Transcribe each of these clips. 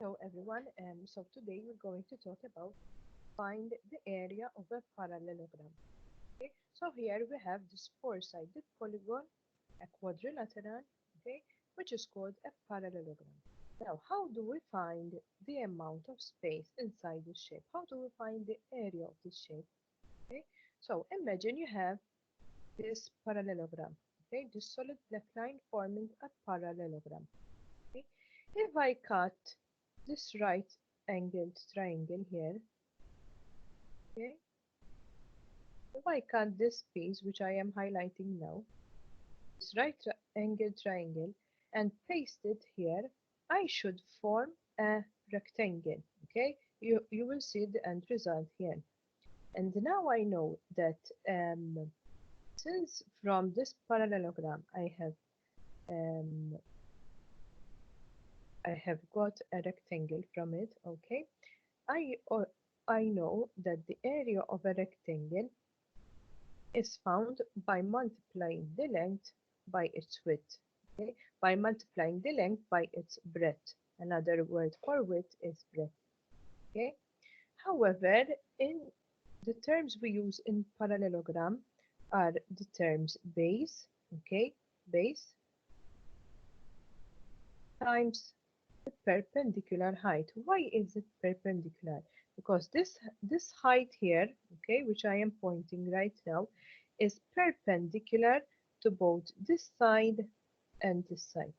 Hello everyone, so today we're going to talk about find the area of a parallelogram. Okay, so here we have this four-sided polygon, a quadrilateral, okay, which is called a parallelogram. Now, how do we find the amount of space inside the shape? How do we find the area of this shape? Okay, so imagine you have this parallelogram, okay, this solid black line forming a parallelogram. Okay, if I cut this right angled triangle here, okay, if I cut this piece which I am highlighting now, this right angled triangle, and paste it here, I should form a rectangle. Okay, you will see the end result here. And now I know that since from this parallelogram um, I have got a rectangle from it. Okay, I or I know that the area of a rectangle is found by multiplying the length by its width. Okay, by multiplying the length by its breadth. Another word for width is breadth. Okay. However, in the terms we use in parallelogram are the terms base, okay, base times the perpendicular height. Why is it perpendicular? Because this height here, okay, which I am pointing right now, is perpendicular to both this side and this side.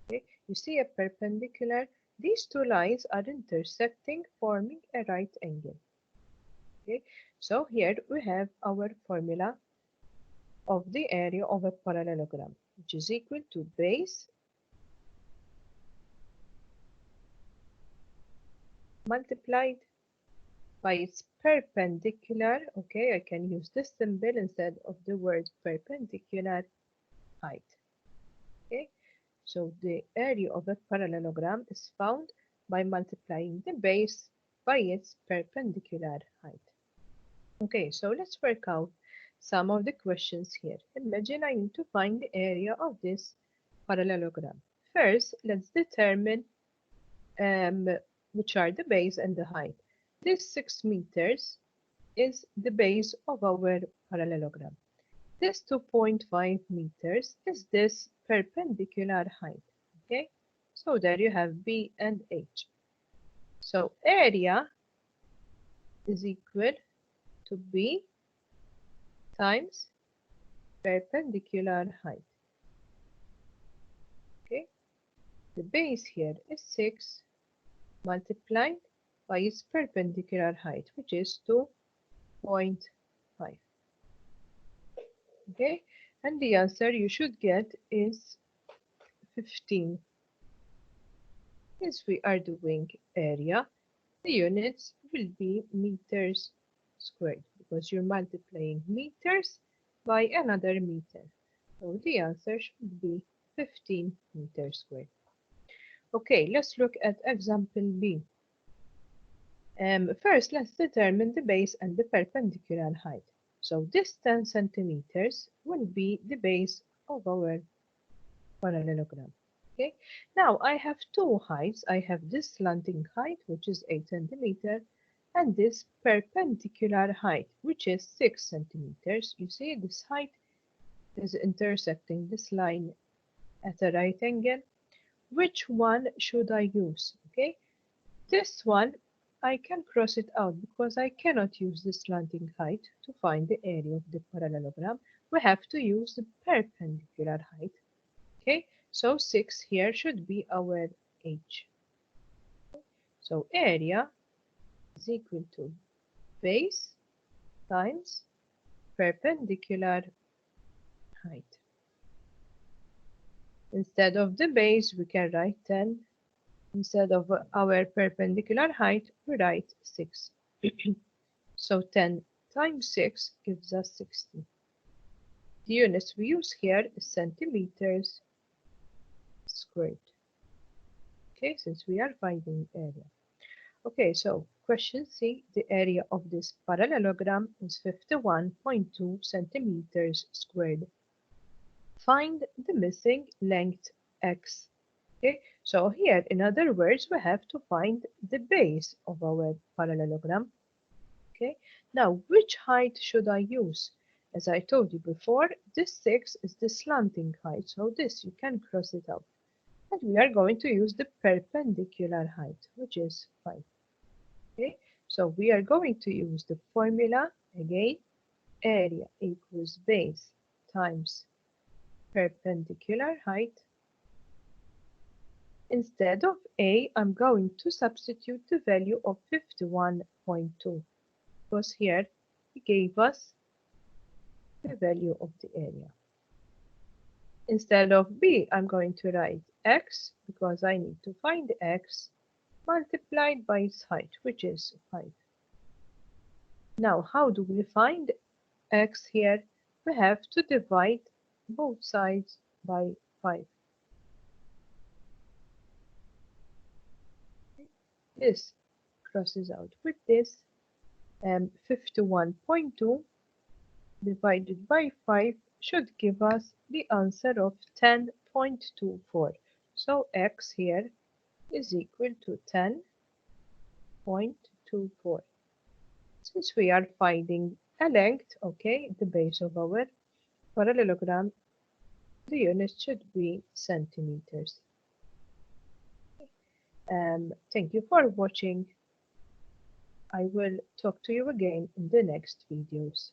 Okay, you see a perpendicular. These two lines are intersecting, forming a right angle. Okay, so here we have our formula of the area of a parallelogram, which is equal to base multiplied by its perpendicular. Okay, I can use this symbol instead of the word perpendicular height. Okay, so the area of a parallelogram is found by multiplying the base by its perpendicular height. Okay, so let's work out some of the questions here. Imagine I need to find the area of this parallelogram. First, let's determine um, which are the base and the height. This 6 meters is the base of our parallelogram. This 2.5 meters is this perpendicular height. Okay, so there you have B and H. So area is equal to B times perpendicular height. Okay, the base here is 6 multiplied by its perpendicular height, which is 2.5. Okay, and the answer you should get is 15. Since we are doing area, the units will be meters squared because you're multiplying meters by another meter. So the answer should be 15 meters squared. Okay, let's look at example B. First, let's determine the base and the perpendicular height. So this 10 centimeters will be the base of our parallelogram. Okay, now I have two heights. I have this slanting height, which is 8 centimeters, and this perpendicular height, which is 6 centimeters. You see, this height is intersecting this line at a right angle. Which one should I use? Okay, this one I can cross it out because I cannot use the slanting height to find the area of the parallelogram. We have to use the perpendicular height. Okay, so 6 here should be our H. So area is equal to base times perpendicular height. Instead of the base, we can write 10. Instead of our perpendicular height, we write 6. So 10 times 6 gives us 60. The units we use here is centimeters squared. Okay, since we are finding area. Okay, so question C, the area of this parallelogram is 51.2 centimeters squared. Find the missing length x. Okay, So here, in other words, we have to find the base of our parallelogram. Okay, now which height should I use? As I told you before, this 6 is the slanting height, so this you can cross it out. And we are going to use the perpendicular height, which is 5. Okay, so we are going to use the formula again, area equals base times perpendicular height. Instead of A, I'm going to substitute the value of 51.2 because here he gave us the value of the area. Instead of B, I'm going to write x because I need to find x multiplied by its height, which is 5. Now, how do we find x here? We have to divide both sides by 5. This crosses out with this. 51.2 divided by 5 should give us the answer of 10.24. So x here is equal to 10.24. Since we are finding a length, okay, the base of our parallelogram, the unit should be centimeters. Thank you for watching. I will talk to you again in the next videos.